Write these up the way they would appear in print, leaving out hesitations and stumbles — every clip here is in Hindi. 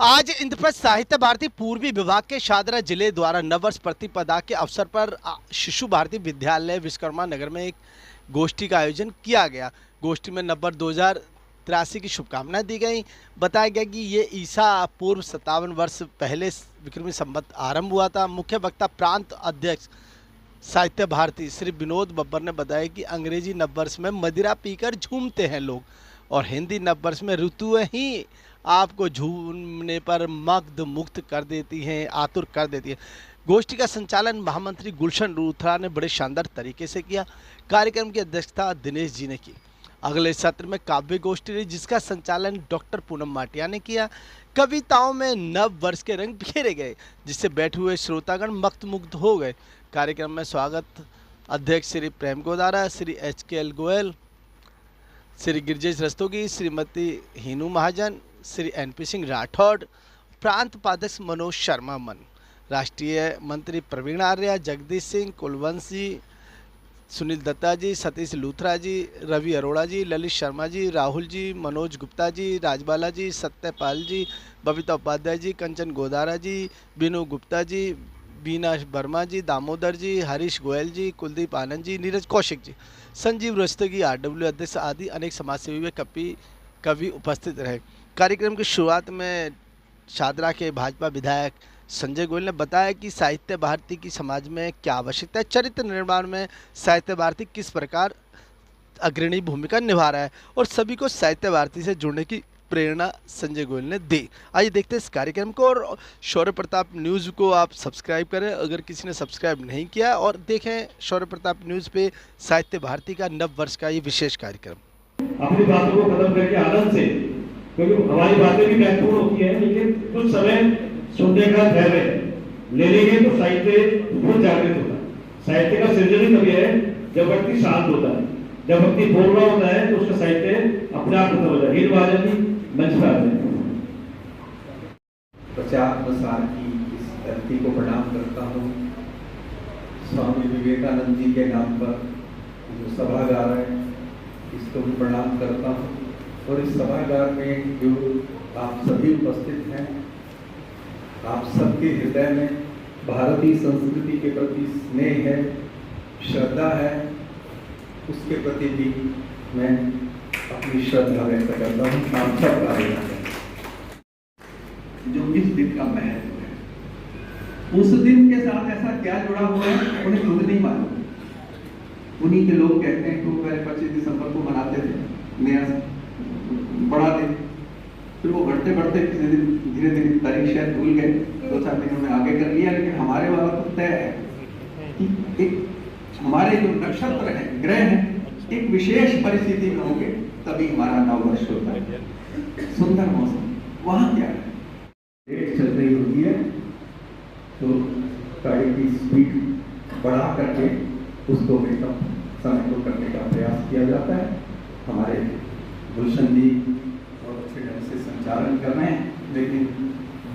आज इंद्रप्रस्थ साहित्य भारती पूर्वी विभाग के शादरा जिले द्वारा नववर्ष प्रतिपदा के अवसर पर शिशु भारती विद्यालय विश्वकर्मा नगर में एक गोष्ठी का आयोजन किया गया। गोष्ठी में नववर्ष 2083 की शुभकामनाएं दी गई। बताया गया कि ये ईसा पूर्व 57 वर्ष पहले विक्रमी संवत आरंभ हुआ था। मुख्य वक्ता प्रांत अध्यक्ष साहित्य भारती श्री विनोद बब्बर ने बताया कि अंग्रेजी नववर्ष में मदिरा पीकर झूमते हैं लोग और हिंदी नववर्ष में ऋतुएं ही आपको झूमने पर मग्ध मुक्त कर देती हैं, आतुर कर देती है। गोष्ठी का संचालन महामंत्री गुलशन लूथरा ने बड़े शानदार तरीके से किया। कार्यक्रम की अध्यक्षता दिनेश जी ने की। अगले सत्र में काव्य गोष्ठी रही जिसका संचालन डॉक्टर पूनम माटिया ने किया। कविताओं में नव वर्ष के रंग बिखेरे गए जिससे बैठे हुए श्रोतागण मत्मुग्ध हो गए। कार्यक्रम में स्वागत अध्यक्ष श्री प्रेम गोदारा, श्री HKL गोयल, श्री गिरजेश रस्तोगी, श्रीमती हीनू महाजन, श्री NP सिंह राठौड़, प्रांत उपाध्यक्ष मनोज शर्मा मन, राष्ट्रीय मंत्री प्रवीण आर्य, जगदीश सिंह, कुलवंश जी, सुनील दत्ता जी, सतीश लूथरा जी, रवि अरोड़ा जी, ललित शर्मा जी, राहुल जी, मनोज गुप्ता जी, राजबाला जी, सत्यपाल जी, बबीता उपाध्याय जी, कंचन गोदारा जी, बीनू गुप्ता जी, बीना वर्मा जी, दामोदर जी, हरीश गोयल जी, कुलदीप आनंद जी, नीरज कौशिक जी, संजीव रस्तोगी, RW अध्यक्ष आदि अनेक समाजसेवी व कवि उपस्थित रहे। कार्यक्रम की शुरुआत में शादरा के भाजपा विधायक संजय गोयल ने बताया कि साहित्य भारती की समाज में क्या आवश्यकता है, चरित्र निर्माण में साहित्य भारती किस प्रकार अग्रणी भूमिका निभा रहा है और सभी को साहित्य भारती से जुड़ने की प्रेरणा संजय गोयल ने दी। आइए देखते हैं इस कार्यक्रम को और शौर्य प्रताप न्यूज़ को आप सब्सक्राइब करें अगर किसी ने सब्सक्राइब नहीं किया, और देखें शौर्य प्रताप न्यूज़ पे साहित्य भारती का नव वर्ष का ये विशेष कार्यक्रम। अपनी बातों को खत्म करके आनंद से, क्योंकि हमारी बातें भी महत्वपूर्ण होती है, लेकिन कुछ समय सुनने का धैर्य ले लेंगे तो साहित्य खुद जागृत होता है। साहित्य का सृजन ही तभी है जब व्यक्ति शांत होता है। जब व्यक्ति बोल रहा होता है तो उसका साहित्य अपने आप खत्म हो जाए। हीर महाजन जी मंच पर आ जाए। प्रचार प्रसार की इस धरती को प्रणाम करता हूँ। स्वामी विवेकानंद जी के नाम पर जो सभागार है इसको भी प्रणाम करता हूँ, और इस सभागार में जो आप सभी उपस्थित हैं, आप सबके हृदय में भारतीय संस्कृति के प्रति स्नेह है, श्रद्धा है, उसके प्रति भी मैं अपनी श्रद्धा व्यक्त करता हूँ। आप सब का जो इस दिन का महत्व है, उस दिन के साथ ऐसा क्या जुड़ा हुआ है उन्हें खुद नहीं मालूम। उन्हीं के लोग कहते हैं कि पहले 25 दिसंबर को मनाते थे, नया बढ़ाते, फिर वो बढ़ते बढ़ते किसी दिन धीरे धीरे तारीख शायद भूल गए, 2-4 दिनों में आगे कर लिया। लेकिन हमारे वाला तो तय है कि एक हमारे जो नक्षत्र है, ग्रह है, एक विशेष परिस्थिति में होंगे तभी हमारा नव वर्ष होता है। सुंदर मौसम, वहां क्या है, डेट चल रही होती है तो गाड़ी की स्पीड बढ़ा करके उसको एकदम समय को करने का प्रयास किया जाता है। हमारे गुलशन जी बहुत अच्छे ढंग से संचालन कर रहे हैं, लेकिन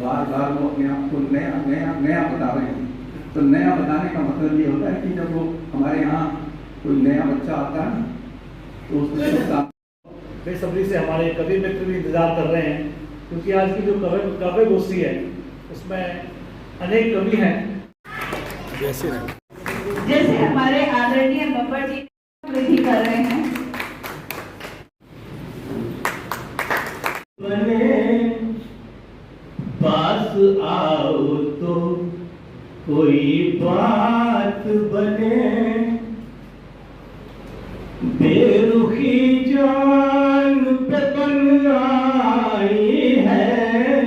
बार बार वो अपने आप को नया नया नया बता रहे हैं। तो नया बताने का मतलब ये होता है कि जब वो हमारे यहाँ कोई नया बच्चा आता है तो उसको बेसब्री से हमारे कवि मित्र भी इंतजार कर रहे हैं, क्योंकि आज की जो काव्य गोष्ठी है उसमें अनेक कवि हैं। जैसे हमारे आदरणीय बब्बर जी विधि कर रहे हैं। बने पास आओ तो कोई बात बने, बेरुखी जान पे बन आई है,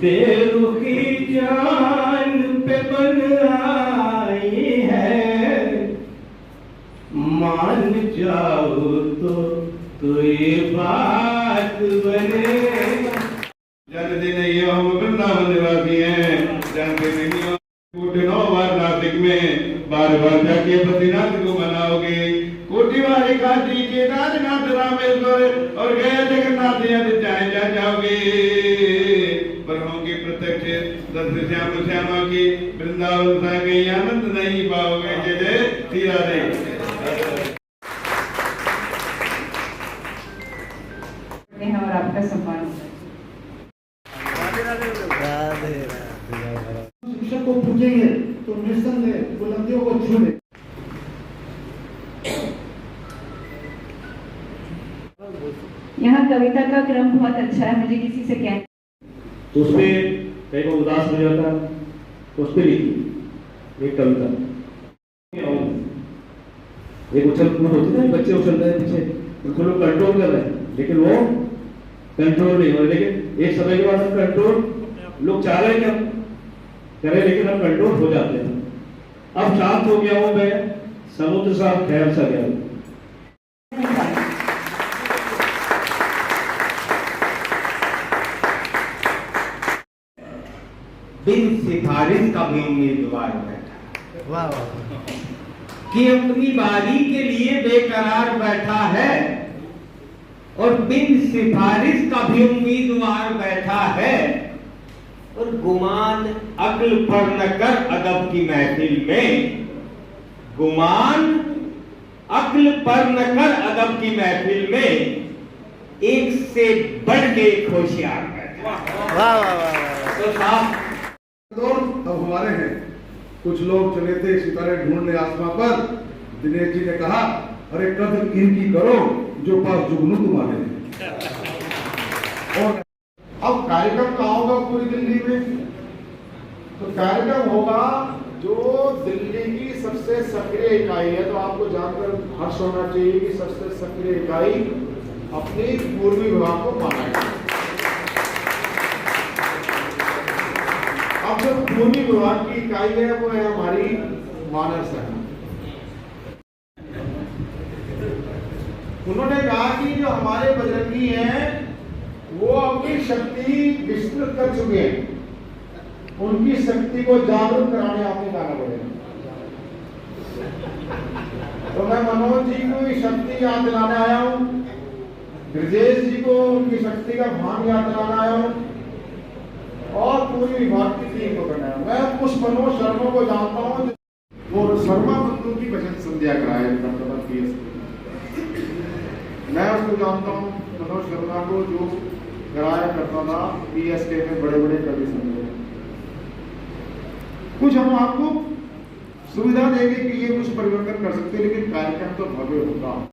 बेरुखी जान पे बन आई है, मान जाओ तो ये बात बने। जन्मदिन ये हम वृंदावन निवासी हैं, जन्मदिन कोटि 9 बार नासिक में, बार बार जाके बद्रीनाथ को मनाओगे। कोटि बार काशी केदारनाथ रामेश्वर और गया जगन्नाथ यदि चाहे जा जाओगे, पर होंगे प्रत्यक्ष दर्शन श्याम श्यामा की वृंदावन सा कहीं आनंद नहीं पाओगे। जय जय श्री राधे। और आपका सम्मान। पूजेंगे तो निस्संदेह बुलंदियों को छू ले। यहाँ कविता का क्रम बहुत अच्छा है, मुझे किसी से कहना तो उसमें कई बार उदास हो जाता है तो उस पर लिखी एक कविता। एक उछल कूद होती है, बच्चे उछल रहे हैं पीछे, उनको लोग कंट्रोल कर रहे हैं लेकिन वो कंट्रोल नहीं हो रहे। लेकिन एक समय के बाद हम कंट्रोल लोग चाह रहे हैं कि हम करें लेकिन हम कंट्रोल हो जाते हैं। अब शांत हो गया हूं मैं, समुद्र सा खैर सा गया। बिन सिफारिश का भी उम्मीदवार बैठा, वाह वाह, कि अपनी बारी के लिए बेकरार बैठा है और बिन सिफारिश का भी उम्मीदवार बैठा है। और गुमान अक्ल पर न कर अदब की महफिल में, गुमान अक्ल पर न कर अदब की महफिल में, एक से बढ़ के एक होशियार बैठा। वाह वाह वाह। तो साहब दौर अब हमारे हैं। कुछ लोग चले थे सितारे ढूंढने आसमां पर। दिनेश जी ने कहा, अरे कदर इनकी करो जो पास जुगनू तुम्हारे हैं। और अब कार्यक्रम कहाँ होगा पूरी दिल्ली में? तो कार्यक्रम होगा जो दिल्ली की सबसे सक्रिय इकाई है। तो आपको जानकर हर्ष होना चाहिए कि सबसे सक्रिय इकाई अपने पूर्वी विभाग को माना गया। अब जो पूर्वी विभाग की इकाई है वो है हमारी मानव सेना। उन्होंने कहा कि जो हमारे बजरंगी हैं वो अपनी शक्ति विस्तृत कर चुके हैं, उनकी शक्ति को जागरूक कराने आपने जाना पड़ेगा। तो मैं मनोज जी को ये शक्ति याद दिलाने आया हूँ, ब्रजेश जी को उनकी शक्ति का भान याद दिलाना आया हूँ और पूरी विभाग की टीम को करना है। मैं पुष्प मनोज शर्मा को जानता हूँ और शर्मा बंधु की भजन संध्या कराए मैं उसको जानता हूँ। मनोज शर्मा को जो कराया करता था PSK में बड़े बड़े कवि संध्या। कुछ हम आपको सुविधा देंगे कि ये कुछ परिवर्तन कर सकते हैं, लेकिन कार्यक्रम तो भव्य होगा।